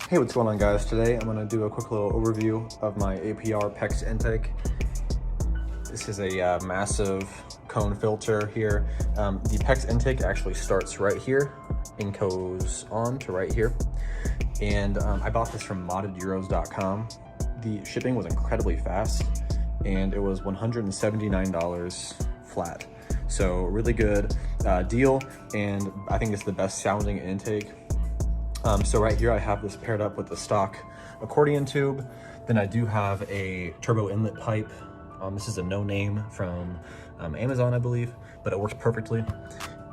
Hey, what's going on, guys? Today I'm going to do a quick little overview of my APR PEX intake. This is a massive cone filter here. The PEX intake actually starts right here and goes on to right here. And I bought this from moddedeuros.com. The shipping was incredibly fast and it was $179 flat. So really good deal, and I think it's the best sounding intake. So right here I have this paired up with the stock accordion tube. Then I do have a turbo inlet pipe. This is a no name from Amazon, I believe, but it works perfectly.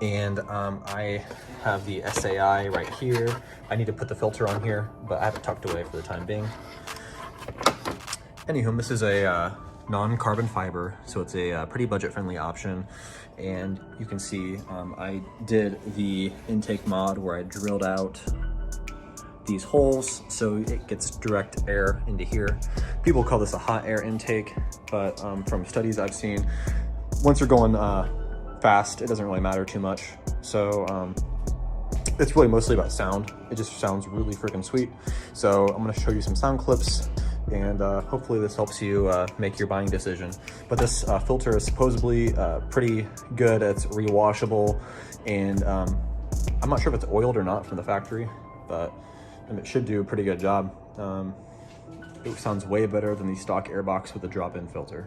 And I have the SAI right here. I need to put the filter on here, but I have it tucked away for the time being. Anywho, this is a non-carbon fiber, so it's a pretty budget-friendly option. And you can see I did the intake mod where I drilled out these holes so it gets direct air into here. People call this a hot air intake, but from studies I've seen, once you're going fast, it doesn't really matter too much. So it's really mostly about sound. It just sounds really freaking sweet. So I'm gonna show you some sound clips, and hopefully this helps you make your buying decision. But this filter is supposedly pretty good. It's rewashable, and I'm not sure if it's oiled or not from the factory, but it should do a pretty good job. It sounds way better than the stock airbox with the drop-in filter.